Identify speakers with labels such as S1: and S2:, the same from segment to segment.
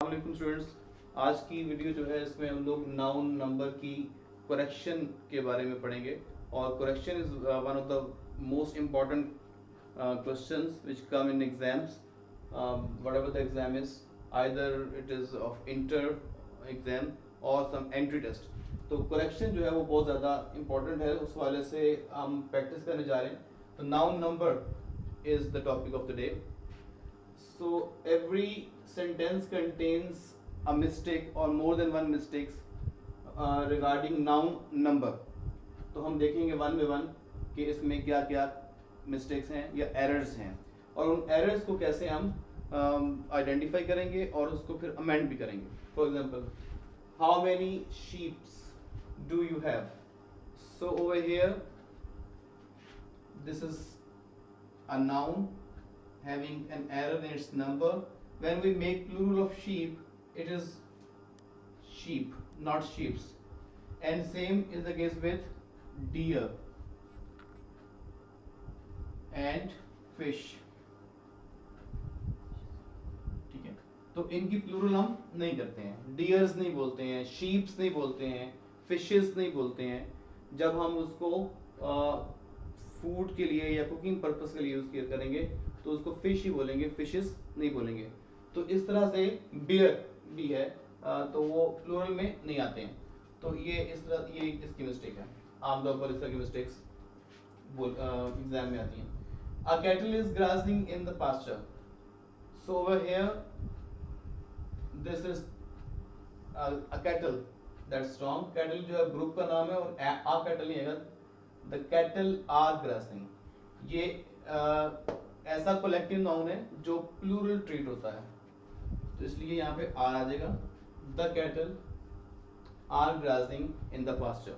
S1: वालेकुम स्टूडेंट्स। आज की वीडियो जो है इसमें हम लोग नाउन नंबर की करेक्शन के बारे में पढ़ेंगे और correction is one of the most important questions which come in exams, whatever the exam is, either it is of inter exam or some entry test. तो करेक्शन जो है वो बहुत ज़्यादा इम्पोर्टेंट है, उस वाले से हम प्रैक्टिस करने जा रहे हैं। तो noun number is the topic of the day. So every sentence contains a mistake or more than one mistakes regarding noun number. तो हम देखेंगे वन बाय वन कि इसमें क्या क्या मिस्टेक्स हैं या एरर्स हैं और उन एरर्स को कैसे हम आइडेंटिफाई करेंगे और उसको फिर अमेंड भी करेंगे. For example, how many sheeps do you have? So over here this is a noun having an error in its number. When we make plural of sheep, it is sheep, not sheeps. And same is the case with deer and fish. ठीक है, तो इनकी plural हम नहीं करते हैं. Dears नहीं बोलते हैं, शीप्स नहीं बोलते हैं, फिशेस नहीं बोलते हैं. जब हम उसको फूड के लिए या कुकिंग पर्पस के लिए यूज करेंगे तो उसको फिश ही बोलेंगे, फिशेस नहीं बोलेंगे. तो इस तरह से बियर भी है, तो वो प्लूरल में नहीं आते हैं. तो ये इस तरह ये इसकी मिस्टेक है. आमतौर पर इस तरह की मिस्टेक्स एग्जाम में आती हैं. A cattle is grazing in the pasture. So over here this is a cattle, that's wrong. Cattle जो है ग्रुप का नाम है और आ कैटल नहीं है. द कैटल आर ग्रासिंग, ये ऐसा कलेक्टिव नाउन है जो प्लूरल ट्रीट होता है, तो इसलिए यहाँ पे आर आ जाएगा. The cattle are grassing in the pasture.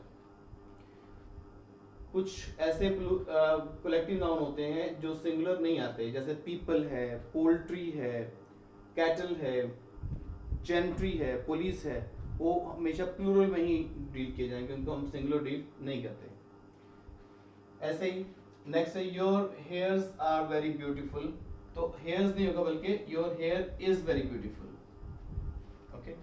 S1: कुछ ऐसे कलेक्टिव नाउन होते हैं जो सिंगुलर नहीं आते, जैसे पीपल है, पोल्ट्री है, कैटल है, जेंट्री है, पुलिस है. वो हमेशा प्लूरल में ही डील किए जाएंगे, उनको हम सिंगुलर डील नहीं करते. ऐसे ही नेक्स्ट है your hairs are very beautiful. तो हेयर्स नहीं होगा बल्कि your hair is very beautiful. Okay,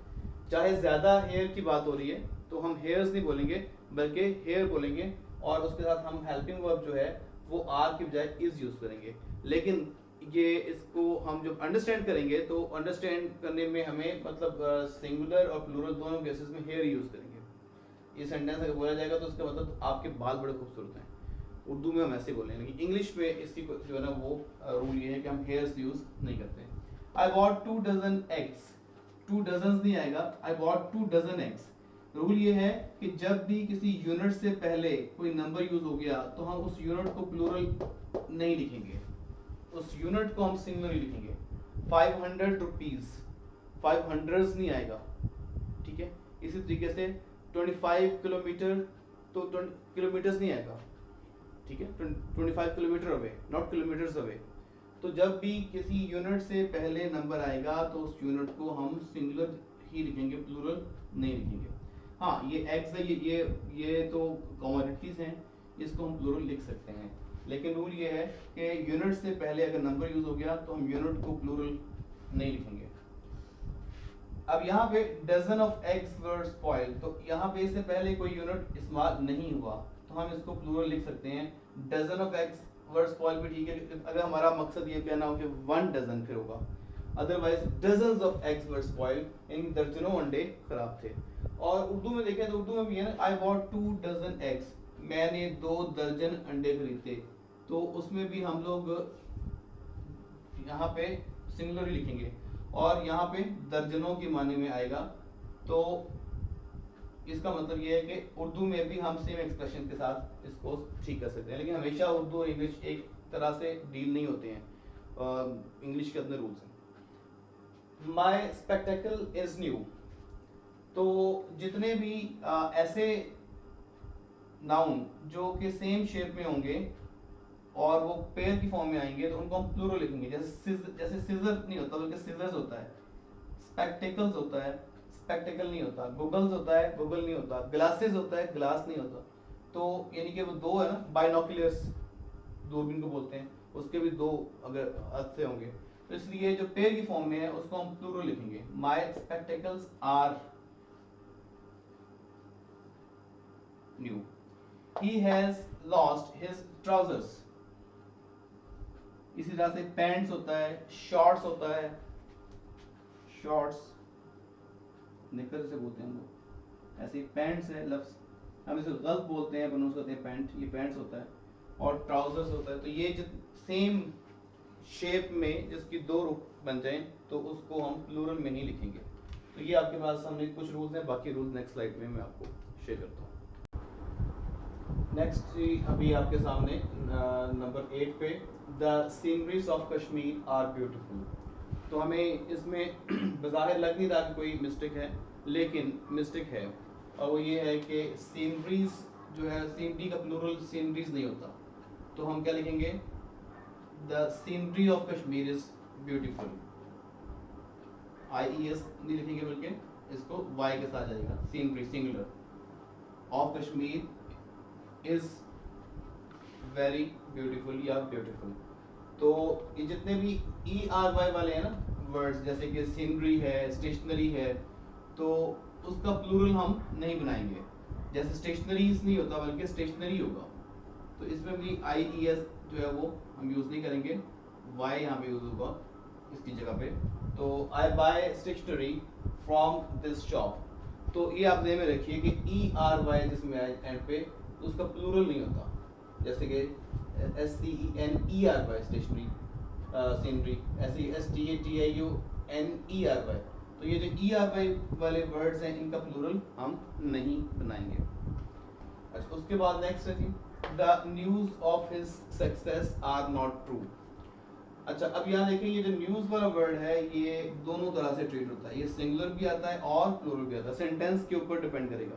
S1: चाहे ज्यादा हेयर की बात हो रही है तो हम हेयर्स नहीं बोलेंगे बल्कि हेयर बोलेंगे और उसके साथ हम हेल्पिंग वर्ब जो है वो आर की बजाय इज यूज करेंगे. लेकिन ये इसको हम जब अंडरस्टैंड करेंगे तो अंडरस्टैंड करने में हमें मतलब सिंगुलर और प्लूरल दोनों केसेस में हेयर यूज करेंगे. ये सेंटेंस अगर बोला जाएगा तो उसका मतलब आपके बाल बड़े खूबसूरत हैं. उर्दू में हम ऐसे बोलेंगे, लेकिन इंग्लिश में इसकी जो है ना वो रूल ये है कि हम हेयर्स यूज नहीं करते. I bought 2 dozen eggs. 2 dozen नहीं आएगा, I bought 2 dozen eggs. Rule ये है कि जब भी किसी यूनिट से पहले कोई नंबर यूज हो गया तो हम उस यूनिट को प्लूरल नहीं लिखेंगे, उस यूनिट को हम सिंगुलर ही लिखेंगे. 500 रुपीज, 500 नहीं आएगा. ठीक है, इसी तरीके से 25 किलोमीटर, तो किलोमीटर्स नहीं आएगा. ठीक है, 25 kilometre away, not kilometres away. तो जब भी किसी यूनिट से पहले नंबर आएगा तो उस यूनिट को हम सिंगुलर ही लिखेंगे, प्लूरल नहीं लिखेंगे. हाँ, ये एग्स है, ये तो कमोडिटीज हैं, इसको हम प्लूरल लिख सकते हैं. लेकिन रूल ये है कि यूनिट से पहले अगर नंबर यूज हो गया तो हम यूनिट को प्लूरल नहीं लिखेंगे. अब यहाँ पे dozen of eggs were spoiled, तो यहाँ पे इससे पहले कोई यूनिट इस्तेमाल नहीं हुआ तो हम इसको प्लूरल लिख सकते हैं. Dozen of eggs were spoiled भी ठीक है अगर हमारा मकसद ये कहना हो कि 1 डजन फिर होगा. Otherwise dozens of eggs were spoiled, यानी दर्जनों अंडे खराब थे. और उर्दू में देखें तो उर्दू में भी है ना, आई बॉट 2 डजन एग्स, मैंने 2 दर्जन अंडे खरीदे. तो उसमें भी हम लोग यहाँ पे सिंगुलर लिखेंगे और यहाँ पे दर्जनों के माने में आएगा. तो इसका मतलब ये है कि उर्दू में भी हम सेम एक्सप्रेशन के साथ इसको ठीक कर सकते हैं. लेकिन हमेशा उर्दू और इंग्लिश एक तरह से डील नहीं होते हैं, इंग्लिश के अपने रूल्स हैं. माई स्पेक्टेकल इज न्यू. तो जितने भी ऐसे नाउन जो कि सेम शेप में होंगे और वो पेयर की फॉर्म में आएंगे तो उनको हम प्लूरल लिखेंगे. जैसे सिजर नहीं होता बल्कि सिजर्स होता है. स्पेक्टेकल्स होता है, स्पेक्टेकल नहीं होता. गूगल्स होता है, गूगल नहीं होता. ग्लासेस होता है, ग्लास नहीं होता. तो यानी कि वो दो है ना, बाइनोकुलर्स दूरबीन को बोलते हैं, उसके भी दो अगर अर्थ से होंगे तो इसलिए जो पेयर की फॉर्म में है उसको हम प्लूरल लिखेंगे। My spectacles are new. He has lost his trousers. इसी तरह से पैंट्स होता है, शॉर्ट्स होता है, शॉर्ट्स निकर से बोलते हैं हम लोग, ऐसे पैंट्स है लफ्ज, हम इसे गलत बोलते हैं, प्रोनाउंस करते हैं पैंट, ये पैंट्स होता है, और ट्राउजर्स होता है। तो ये जो सेम शेप में जिसकी दो रूप बन जाएं तो उसको हम प्लूरल में ही लिखेंगे। तो ये आपके पास सामने कुछ रूल्स हैं, बाकी रूल्स नेक्स्ट स्लाइड में मैं आपको शेयर करता हूँ। नेक्स्ट अभी आपके सामने नंबर 8 पे, the sceneries of Kashmir are beautiful. तो हमें इसमें बाज़ाहिर लग नहीं रहा कि कोई मिस्टेक है, लेकिन मिस्टेक है, और वो ये है कि सीनरीज जो है, सीनरी का प्लूरल सीनरीज नहीं होता। तो हम क्या लिखेंगे, the scenery of Kashmir is beautiful. IES नहीं लिखेंगे बल्कि इसको Y के साथ जाएगा, scenery singular, of Kashmir is very beautiful या ब्यूटीफुल। तो ये जितने भी ERY वाले हैं ना वर्ड्स, जैसे कि सीनरी है, स्टेशनरी है, तो उसका प्लूरल हम नहीं बनाएंगे। जैसे स्टेशनरीज नहीं होता बल्कि स्टेशनरी होगा, तो इसमें भी IES जो है वो हम यूज़ नहीं करेंगे, Y यहाँ पे यूज़ होगा इसकी जगह पे। तो I buy stationery from this shop. तो ये आप ध्यान में रखिए कि ERY जिसमें आए एंड पे, तो उसका प्लूरल नहीं होता। जैसे कि STENERY स्टेशनरी, सीनरी, ऐसे STATIUNERY। तो ये जो ERY वाले वर्ड्स हैं इनका प्लूरल हम नहीं बनाएंगे। अच्छा, उसके बाद नेक्स्ट है जी, the news of his success are not true. अच्छा, अब यहाँ देखिए ये जो न्यूज वाला वर्ड है ये दोनों तरह से ट्रीट होता है, ये सिंगुलर भी आता है और प्लूरल भी आता है, सेंटेंस के ऊपर डिपेंड करेगा।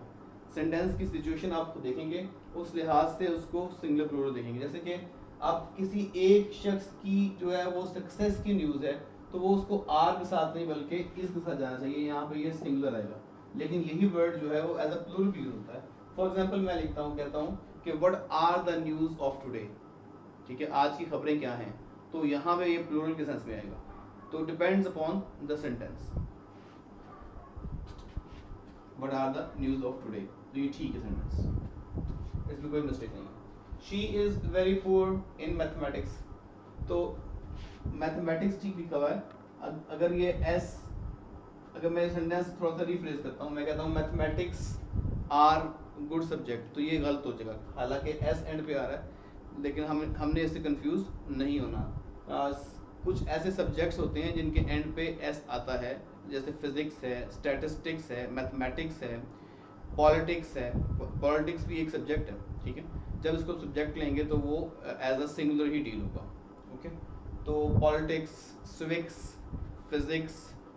S1: सेंटेंस की सिचुएशन आप देखेंगे उस लिहाज से उसको सिंगुलर प्लूरल देखेंगे। जैसे कि आप किसी एक शख्स की जो है वो सक्सेस की न्यूज़ है, तो वो उसको आर के साथ नहीं बल्कि इस के साथ जाना चाहिए, यहाँ पे ये सिंगुलर आएगा। लेकिन यही वर्ड जो है वो एज अ प्लूरल भी यूज होता है। फॉर एग्जाम्पल मैं लिखता हूँ, कहता हूँ कि what are the news of today, ठीक है, आज की खबरें क्या हैं, तो यहाँ पे ये प्लूरल के सेंस में आएगा। तो depends upon the sentence, what are the news of today, तो ये ठीक है सेंटेंस, इसमें कोई मिस्टेक नहीं है। She is very poor in mathematics, तो मैथमेटिक्स ठीक लिखा हुआ है। अगर ये एस, अगर मैं सेंटेंस थोड़ा सा रिफ्रेश करता हूँ, मैं कहता हूँ मैथमेटिक्स आर गुड सब्जेक्ट, तो ये गलत हो जाएगा, हालांकि एस एंड पे आ रहा है, लेकिन हमने इससे कंफ्यूज नहीं होना। कुछ ऐसे सब्जेक्ट्स होते हैं जिनके एंड पे एस आता है, जैसे फिजिक्स है, स्टैटिस्टिक्स है, मैथमेटिक्स है, पॉलिटिक्स है। पॉलिटिक्स भी एक सब्जेक्ट है, ठीक है, जब इसको सब्जेक्ट लेंगे तो वो एज अ सिंगुलर ही डील होगा। ओके, तो politics, civics, physics,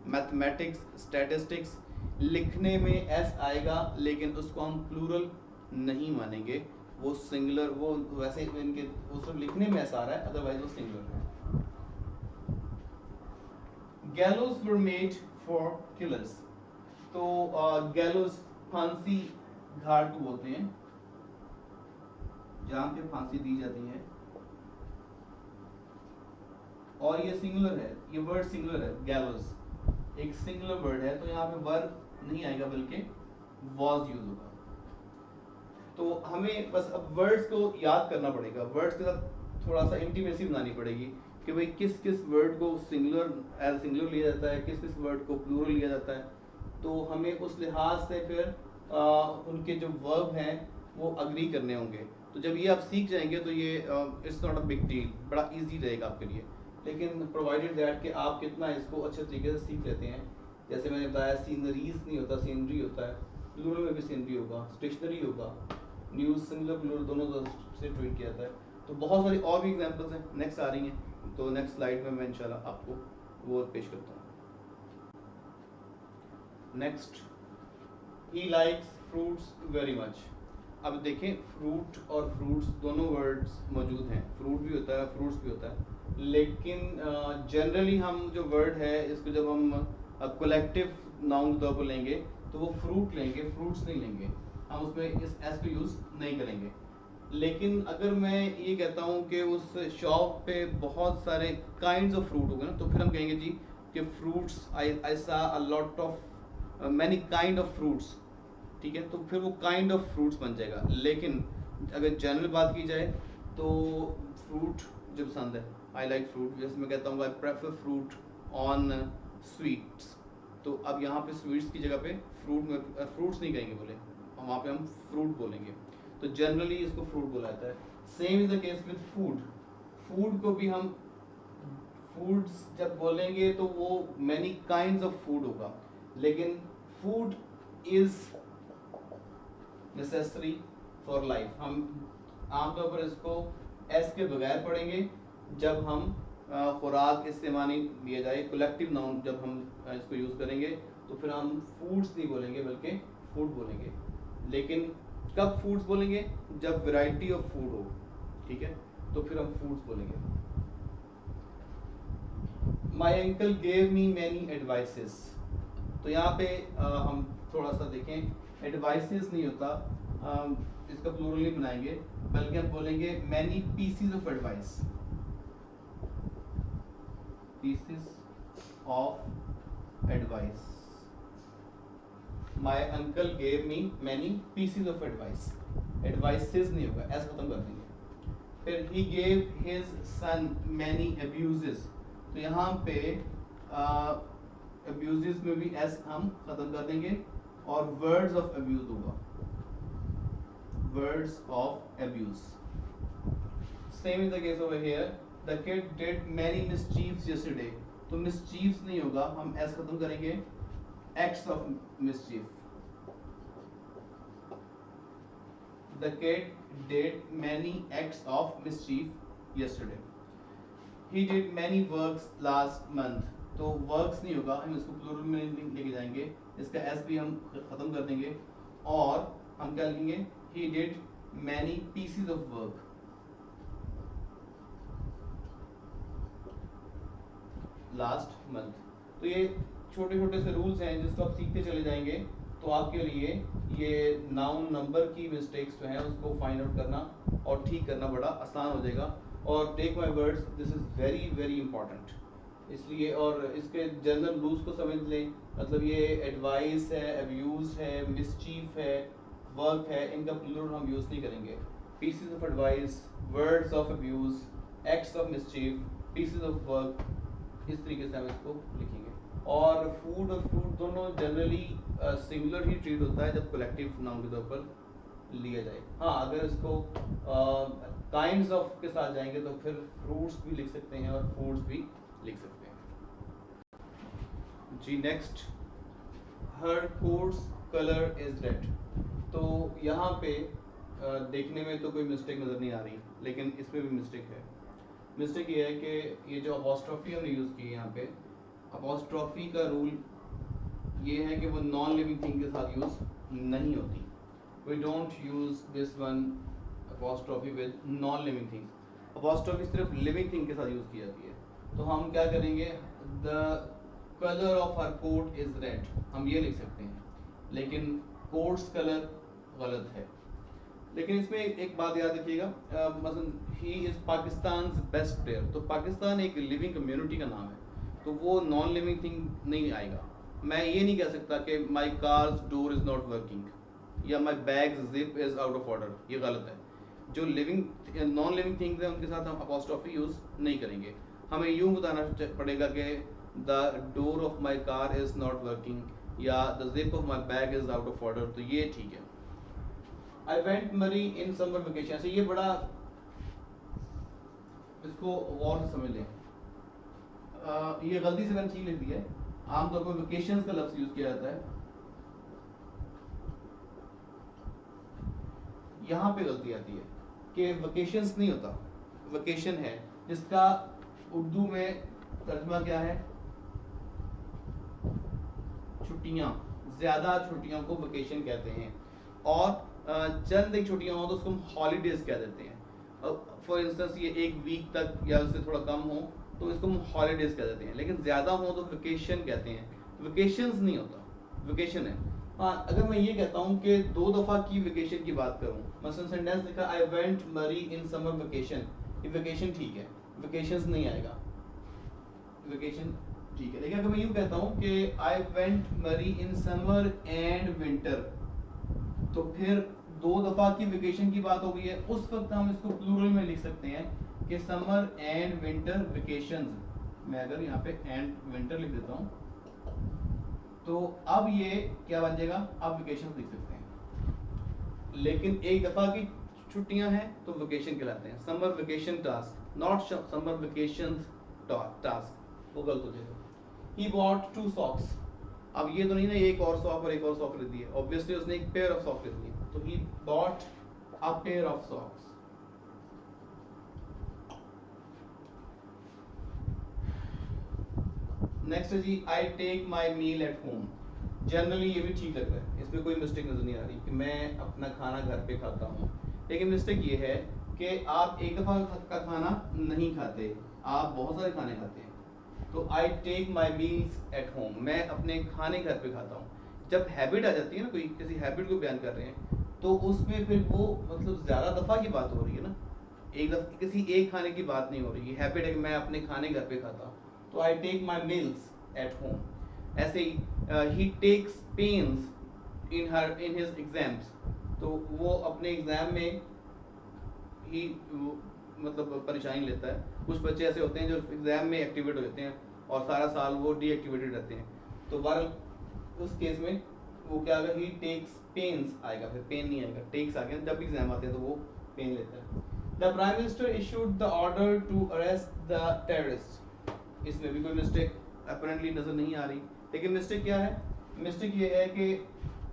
S1: mathematics, statistics, लिखने में एस आएगा लेकिन उसको हम प्लूरल नहीं मानेंगे, वो सिंगुलर, वो वैसे इनके वो सब लिखने में एस आ रहा है, अदरवाइज वो सिंगुलर है। गैलोज वर मेड फॉर किलर्स, तो गैलोज फांसी घाट को बोलते हैं जहाँ पे फांसी दी जाती है, और ये सिंगुलर है, ये वर्ड सिंगुलर है, गैलोज एक सिंगुलर वर्ड है, तो यहाँ पे वर नहीं आएगा बल्कि वॉज यूज होगा। तो हमें बस अब वर्ड्स को याद करना पड़ेगा, वर्ड्स के साथ थोड़ा सा इंटीमेसी बनानी पड़ेगी कि भाई किस किस वर्ड को सिंगुलर एज सिंगुलर लिया जाता है, किस किस वर्ड को प्लूरल लिया जाता है। तो हमें उस लिहाज से फिर उनके जो वर्ब हैं वो अग्री करने होंगे। तो जब ये आप सीख जाएंगे तो ये it's not a big deal, बड़ा इजी रहेगा आपके लिए। लेकिन प्रोवाइडेड दैट कि आप कितना इसको अच्छे तरीके से सीख लेते हैं। जैसे मैंने बताया सीनरीज नहीं होता, सीनरी होता है, प्लूरल में भी सीनरी होगा, स्टेशनरी होगा, न्यूज़ सिंगुलर प्लूरल दोनों से ट्रीट किया जाता है। तो बहुत सारी और भी एग्जांपल्स हैं, नेक्स्ट आ रही हैं, तो नेक्स्ट स्लाइड में मैं इंशाल्लाह आपको वो पेश करता हूँ। Next, he likes fruits very much. अब देखें, फ्रूट और फ्रूट्स दोनों वर्ड्स मौजूद हैं, फ्रूट भी होता है, फ्रूट्स भी होता है, लेकिन जनरली हम जो वर्ड है इसको जब हम कलेक्टिव नाउन के तौर पर लेंगे तो वो फ्रूट लेंगे, फ्रूट्स नहीं लेंगे, हम उसमें इस एस को यूज़ नहीं करेंगे। लेकिन अगर मैं ये कहता हूँ कि उस शॉप पे बहुत सारे काइंड्स ऑफ फ्रूट होंगे ना, तो फिर हम कहेंगे जी कि फ्रूट्स आई सा a lot of many kind of fruits, ठीक है, तो फिर वो काइंड ऑफ फ्रूट्स बन जाएगा। लेकिन अगर जनरल बात की जाए तो फ्रूट जो पसंद है, आई लाइक फ्रूट, जैसे मैं कहता हूँ I prefer fruit on sweets, तो अब यहाँ पे स्वीट्स की जगह पे फ्रूट में फ्रूट्स नहीं कहेंगे बोले, वहाँ पे हम फ्रूट बोलेंगे, तो जनरली इसको फ्रूट बोला जाता है। Same is the case with food, food को भी हम फूड्स जब बोलेंगे तो वो मैनी काइंड्स ऑफ फूड होगा, लेकिन food is necessary for life. हम आमतौर पर इसको एस के बगैर पढ़ेंगे जब हम खुराक इस्तेमाल नहीं लिया जाए, कलेक्टिव नाउन जब हम इसको यूज करेंगे तो फिर हम फूड्स नहीं बोलेंगे बल्कि फूड बोलेंगे। लेकिन कब फूड्स बोलेंगे? जब वैरायटी ऑफ फूड हो, ठीक है, तो फिर हम फूड्स बोलेंगे। My uncle gave me many advices, तो यहाँ पे हम थोड़ा सा देखें, एडवाइसेस नहीं होता, इसका प्लूरल नहीं बनाएंगे बल्कि हम बोलेंगे many pieces of advice, pieces of advice. My uncle gave me many pieces of advice, advices नहीं होगा, ऐसा खत्म कर देंगे। फिर he gave his son many abuses, तो यहाँ पे अब्यूजेस में भी एस हम खत्म कर देंगे और वर्ड्स ऑफ अब्यूज होगा, words of abuse. Same is the case over here, the kid did many मिसचीव्स यस्टरडे, तो मिसचीव्स नहीं होगा, हम एस खत्म करेंगे, acts of mischief. The kid did many acts of mischief yesterday. He did many works last month. तो works नहीं होगा, हम इसको प्लूरल में लेके जाएंगे, इसका s भी हम खत्म कर देंगे और हम क्या लिखेंगे, he did many pieces of work last month। तो ये छोटे छोटे से रूल्स हैं जिसको आप सीखते चले जाएंगे, तो आपके लिए ये नाउन नंबर की मिस्टेक्स जो हैं उसको फाइंड आउट करना और ठीक करना बड़ा आसान हो जाएगा। और take my words, this is very very important, इसलिए और इसके जनरल रूल्स को समझ लें, मतलब ये एडवाइस है, अब्यूज है, मिसचीफ है, वर्क है, इनका प्लूरल हम यूज़ नहीं करेंगे। Pieces of advice, words of abuse, acts of mischief, pieces of work, इस तरीके से हम इसको लिखेंगे। और फूड और फ्रूट दोनों जनरली सिंगुलर ही ट्रीट होता है जब कलेक्टिव नाउन के तौर पर लिया जाए। हाँ, अगर इसको काइंड्स ऑफ के साथ जाएंगे तो फिर फ्रूट्स भी लिख सकते हैं और फूड्स भी लिख सकते हैं। जी next, her quotes colour is red, तो यहाँ पे देखने में तो कोई मिस्टेक नज़र नहीं आ रही, लेकिन इसमें भी मिस्टेक है। मिस्टेक ये है कि ये जो अपॉस्ट्रोफी हमने यूज़ की है यहाँ पे, अपॉस्ट्रोफी का रूल ये है कि वो नॉन लिविंग थिंग के साथ यूज़ नहीं होती। We don't use this one apostrophe with non living things, apostrophe सिर्फ लिविंग थिंग के साथ यूज़ की जाती है। तो हम क्या करेंगे, the colour of her coat is red, हम ये लिख सकते हैं, लेकिन कोट्स कलर गलत है। लेकिन इसमें एक बात याद रखिएगा, मसलन he is Pakistan best player, तो पाकिस्तान एक लिविंग कम्युनिटी का नाम है, तो वो नॉन लिविंग थिंग नहीं आएगा। मैं ये नहीं कह सकता कि my car's door is not working या my bag zip is out of order, ये गलत है। जो लिविंग नॉन लिविंग थिंग्स हैं उनके साथ हम अपॉस्ट्रोफी यूज़ नहीं करेंगे, हमें यूँ बताना पड़ेगा कि the door of my car is not working या the zip of my bag is out of order, तो ये ठीक है। आई वेंट मरी इन समर वेकेशन, से ये बड़ा इसको गौर से समझ लें, ये गलती से मैंने ठीक लिख दिया है, आमतौर पर वेकेशन का लफ्ज यूज किया जाता है, यहाँ पे गलती आती है कि वेकेशंस नहीं होता, वेकेशन है, जिसका उर्दू में तर्जुमा क्या है, छुट्टियाँ, ज़्यादा छुट्टियों को वेकेशन कहते हैं, और चंद एक छुट्टियाँ हो तो उसको हम हॉलीडेज कह देते हैं। फॉर इंस्टेंस ये एक वीक तक या उससे थोड़ा कम हो तो इसको हम हॉलीडेज कह देते हैं, लेकिन ज़्यादा हो तो वेकेशन कहते हैं। वेकेशंस नहीं होता, वेकेशन है। हाँ, अगर मैं ये कहता हूँ कि 2 दफ़ा की वेकेशन की बात करूँ, मसलन सेंटेंस लिखा आई वेंट मरी इन समर वेकेशन, ये वेकेशन ठीक है, वेकेशंस नहीं आएगा, वेकेशन ठीक है। लेकिन अगर मैं यूँ कहता हूँ कि आई वेंट मरी इन समर एंड विंटर, तो फिर 2 दफ़ा की वेकेशन की बात हो गई है, उस वक्त हम इसको प्लूरल में लिख सकते हैं कि समर एंड विंटर वेकेशंस। मैं अगर यहाँ पे एंड विंटर लिख देता हूँ, तो अब ये क्या बन जाएगा, आप वेकेशन लिख सकते हैं। लेकिन एक दफा की छुट्टियां हैं तो वेकेशन कहलाते हैं, summer vacation task, not summer vacation task, वो गलत हो जाएगा। ही बॉट 2 सॉक्स, अब ये तो नहीं ना एक और सॉक और एक और सॉक खरीद दिए, ऑब्वियसली उसने एक पेयर ऑफ सॉक खरीद लिए, तो he bought a pair of socks. Next है जी I take my meal at home. Generally ये भी ठीक लग रहा है, इसमें कोई मिस्टेक नजर नहीं आ रही कि मैं अपना खाना घर पे खाता हूँ। लेकिन मिस्टेक ये है कि आप एक दफ़ा का खाना नहीं खाते, आप बहुत सारे खाने खाते हैं। तो I take my meals at home, मैं अपने खाने घर पे खाता हूँ। जब हैबिट आ जाती है ना, कोई किसी हैबिट को बयान कर रहे हैं, तो उसमें फिर वो मतलब ज़्यादा दफ़ा की बात हो रही है ना, एक दफ़ा किसी एक खाने की बात नहीं हो रही है, हैबिट है कि मैं अपने खाने घर पे खाता हूँ। तो I take my meals at home. ऐसे ही he takes pains in his exams, तो वो अपने एग्जाम में ही मतलब परेशानी लेता है। कुछ बच्चे ऐसे होते हैं जो एग्जाम में एक्टिवेट हो जाते हैं और सारा साल वो डीएक्टिवेटेड रहते हैं, तो बहरहाल उस केस में वो क्या आएगा, ही टेक्स पेन्स आएगा, फिर पेन नहीं आएगा, टेक्स आ गया, जब एग्जाम आते हैं तो वो पेन लेता है। The prime minister issued the order to arrest the terrorist, इसमें भी कोई मिस्टेक अपरेंटली नजर नहीं आ रही। लेकिन मिस्टेक क्या है, मिस्टेक ये है कि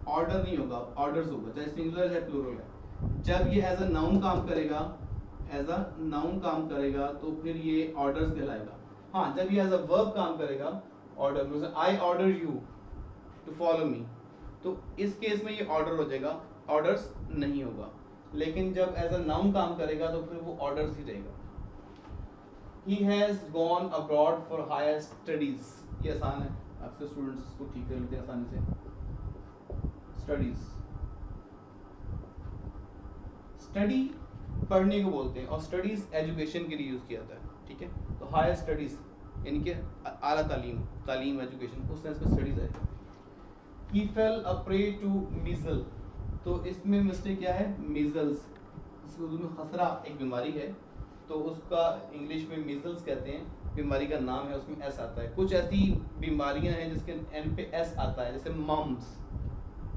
S1: ऑर्डर नहीं होगा, ऑर्डर्स होगा, चाहे सिंगुलर है प्लूरल है। जब ये एज अ नाउन काम करेगा, एज अ नाउन काम करेगा तो फिर ये ऑर्डर्स कहलाएगा। हाँ, जब ये एज अ वर्ब काम करेगा, order, I order you to follow me, तो इस केस में ये ऑर्डर हो जाएगा, ऑर्डर्स नहीं होगा। लेकिन जब एज अ नाउन काम करेगा तो फिर वो ऑर्डर्स ही रहेगा। He has gone abroad for higher studies, ये आसान है, अक्सर स्टूडेंट्स को ठीक कर लेते हैं आसानी से। स्टडीज, स्टडी पढ़ने को बोलते हैं और स्टडीज एजुकेशन के लिए यूज किया जाता है, ठीक है। तो हायर स्टडीज यानी कि आला तालीम, तालीम एजुकेशन, उस सेंस में स्टडीज आएगा। He fell a prey to measles, तो इसमें मिस्टेक क्या है, मीजल्स, इसको उर्दू में खसरा एक बीमारी है, तो उसका इंग्लिश में मीजल्स कहते हैं, बीमारी का नाम है, उसमें एस आता है। कुछ ऐसी बीमारियां हैं जिसके एंड पे एस आता है, जैसे मम्स,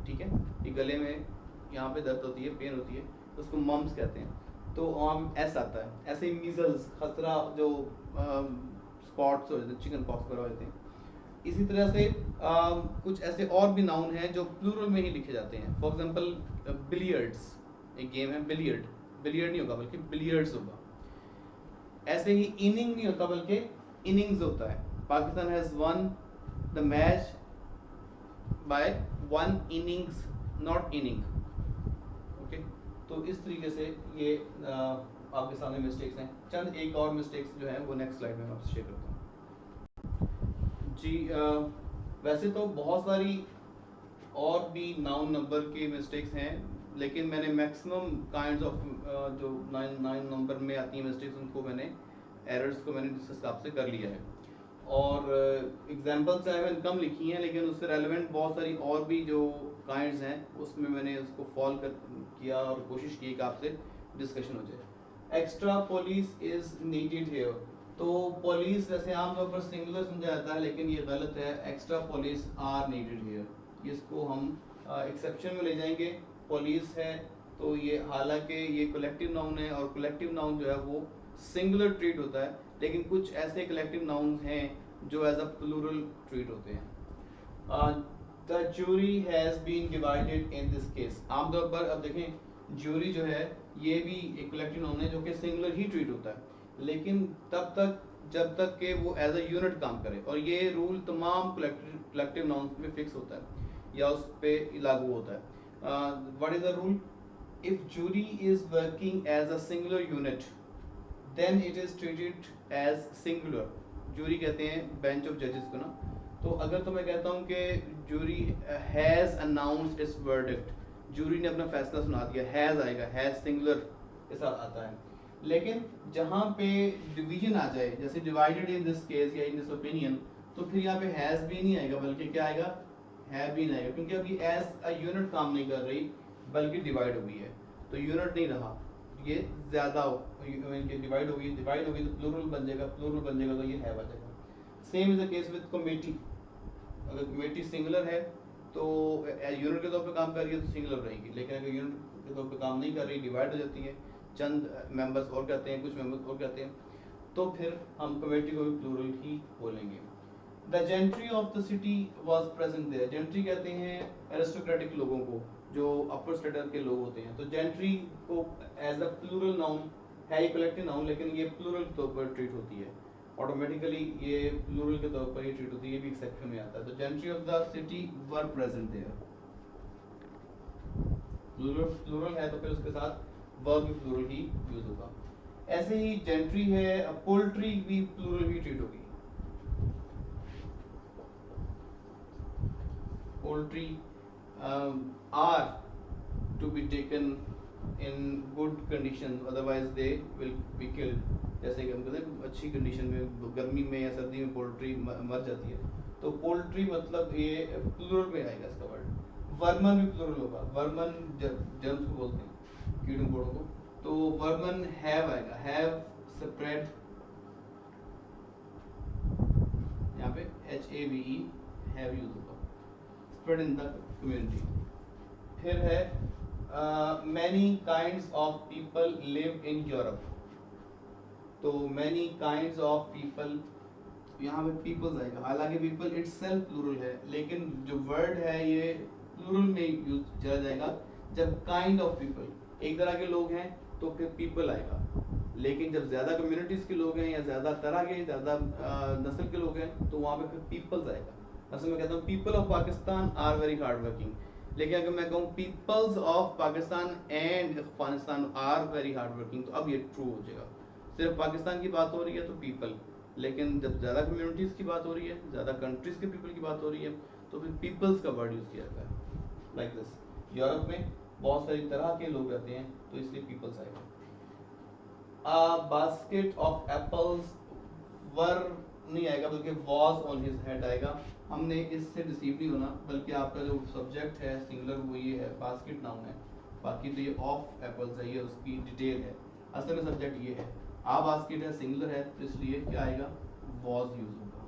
S1: ठीक है, ये गले में यहाँ पे दर्द होती है, पेन होती है, तो उसको मम्स कहते हैं, तो वहाँ एस आता है। ऐसे ही मीजल्स, खसरा, जो स्पॉट्स हो जाते हैं, चिकन पॉक्स वगैरह होते हैं। इसी तरह से कुछ ऐसे और भी नाउन हैं जो प्लूरल में ही लिखे जाते हैं। फॉर एग्जांपल बिलियर्ड्स, एक गेम है बिलियर्ड, बिलियर्ड नहीं होगा बल्कि बिलियर्ड्स होगा। ऐसे ही इनिंग नहीं होता बल्कि इनिंग्स होता है। Pakistan has one the match by one innings, not inning, okay. तो इस तरीके से ये आपके सामने मिस्टेक्स हैं। चंद एक और मिस्टेक्स जो हैं वो नेक्स्ट स्लाइड में मैं आपसे शेयर करता हूँ जी। वैसे तो बहुत सारी और भी नाउन नंबर की मिस्टेक्स हैं, लेकिन मैंने मैक्सिमम काइंड्स ऑफ जो नाइन नंबर में आती हैं मिस्टेक्स, उनको मैंने एरर्स को मैंने डिस्कस आपसे कर लिया है। और एग्जांपल्स चाहे मैंने कम लिखी हैं, लेकिन उससे रेलेवेंट बहुत सारी और भी जो काइंड्स हैं उसमें मैंने उसको फॉलो किया और कोशिश की कि आपसे डिस्कशन हो जाए। Extra police is needed here, तो पुलिस वैसे आमतौर पर सिंगुलर समझा जाता है, लेकिन ये गलत है, extra police are needed here. इसको हम एक्सेप्शन में ले जाएंगे। पुलिस है तो ये हालांकि ये कलेक्टिव नाउन है और कलेक्टिव नाउन जो है वो सिंगुलर ट्रीट होता है, लेकिन कुछ ऐसे कलेक्टिव नाउन्स हैं जो एज अ प्लूरल ट्रीट होते हैं। The jury has been divided in this case, आमतौर पर अब देखें ज्यूरी जो है ये भी एक कलेक्टिव नाउन है जो कि सिंगुलर ही ट्रीट होता है, लेकिन तब तक जब तक कि वो एज अ यूनिट काम करे, और ये रूल तमाम कलेक्टिव नाउन्स में फिक्स होता है या उस पर लागू होता है। What is the rule? If jury is working as a singular unit then it is treated as singular. Jury कहते हैं बेंच ऑफ जजेस को ना, तो अगर तो मैं कहता हूँ कि jury has announced its verdict, jury ने अपना फैसला सुना दिया, हैज आएगा, हैज सिंगुलर के साथ आता है। लेकिन जहाँ पे डिवीजन आ जाए, जैसे डिवाइडेड इन दिस केस या इन दिस ओपिनियन, तो फिर यहाँ पे हैज भी नहीं आएगा बल्कि क्या आएगा, हैव भी नहीं आएगा, क्योंकि अभी एज अ यूनिट काम नहीं कर रही बल्कि डिवाइड हुई है, तो यूनिट नहीं रहा, ये ज्यादा डिवाइड होगी, तो प्लूरल बन जाएगा, तो ये हैव आ जाएगा। Same is the case with committee, अगर कमेटी सिंगुलर है तो यूनिट के तौर पे काम कर रही है तो सिंगुलर रहेगी, लेकिन अगर यूनिट के तौर पे काम नहीं कर रही, डिवाइड हो जाती है, चंद मेंबर्स और कहते हैं, कुछ मेंबर्स और कहते हैं, तो फिर हम कमेटी को भी प्लूरल ही बोलेंगे। The gentry of the city was present there, gentry कहते हैं एरिस्टोक्रेटिक लोगों को, जो अपर स्टेटर के लोग होते हैं, तो जेंट्री को एज अ प्लूरल नाउन है, ये कलेक्टिव नाउन, लेकिन ये प्लूरल के तौर पर ट्रीट होती है, ऑटोमेटिकली ये प्लूरल के तौर पर ये ट्रीट होती है, ये भी एक सेक्शन में आता है। तो gentry of the city were present there, plural है तो फिर उसके साथ वर्ब भी प्लूरल ही यूज होगा। ऐसे ही जेंट्री है, पोल्ट्री भी प्लूरल ही ट्रीट होगी, poultry are to be taken in good condition otherwise they will be killed, जैसे कि हम कहते हैं अच्छी कंडीशन में, गर्मी में या सर्दी में पोल्ट्री मर जाती है, तो पोल्ट्री मतलब ये प्लूरल में आएगा इसका वर्ड। वर्मन भी प्लूरल होगा, वर्मन जर्म्स को बोलते हैं, कीड़ों कोड़ों को, तो वर्मन हैव आएगा, हैव स्प्रेड, यहाँ पे HAVE हैव यूज होगा, स्प्रेड इन द कम्युनिटी। फिर है many kinds of people live in Europe, तो मैनी काइंड्स ऑफ पीपल, यहाँ पे पीपल्स आएगा, हालांकि पीपल इटसेल्फ प्लूरल है, लेकिन जो वर्ड है ये प्लूरल में यूज किया जाएगा जब काइंड ऑफ पीपल, एक तरह के लोग हैं तो फिर पीपल आएगा, लेकिन जब ज्यादा कम्युनिटीज के लोग हैं या ज्यादा तरह के, ज्यादा नस्ल के लोग हैं, तो वहाँ पे फिर पीपल्स आएगा। असल में कहता हूँ people of Pakistan are very hard working, लेकिन अगर मैं कहूँ peoples of Pakistan and Afghanistan are very hard working, तो अब ये ट्रू हो जाएगा। सिर्फ पाकिस्तान की बात हो रही है तो पीपल, लेकिन जब ज़्यादा कम्युनिटीज़ की बात हो रही है, ज़्यादा कंट्रीज़ के पीपल की बात हो रही है, तो फिर पीपल्स का वर्ड यूज़ किया जाता है। लाइक दिस, यूरोप में बहुत सारी तरह के लोग रहते हैं, तो इसलिए पीपल्स आएगा। बास्केट ऑफ एप्पल्स, वर नहीं आएगा बल्कि वॉज ऑन हिज हेड आएगा। हमने इससे डिसीव नहीं होना, बल्कि आपका जो सब्जेक्ट है सिंगुलर वो ये है, बास्केट नाउन है, बाकी तो ये ऑफ एप्पल्स है, ये उसकी डिटेल है, असल में सब्जेक्ट ये है। आ बास्केट है, सिंगुलर है, तो इसलिए क्या आएगा, वॉज यूज होगा।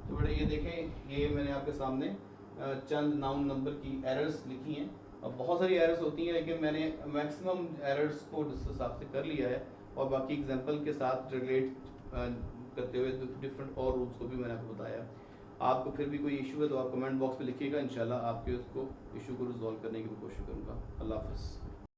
S1: तो बेटा ये देखें, ये मैंने आपके सामने चंद नाउन नंबर की एरर्स लिखी हैं, और बहुत सारी एरर्स होती हैं, लेकिन मैंने मैक्सिमम एरर्स को जिस हिसाब से कर लिया है, और बाकी एग्जाम्पल के साथ रिलेट करते हुए डिफरेंट और रूल्स को भी मैंने आपको बताया। आपको फिर भी कोई इशू है तो आप कमेंट बॉक्स में लिखिएगा, इंशाल्लाह आपके उसको इशू को रिजॉल्व करने की भी कोशिश करूँगा। अल्लाह हाफ़िज़।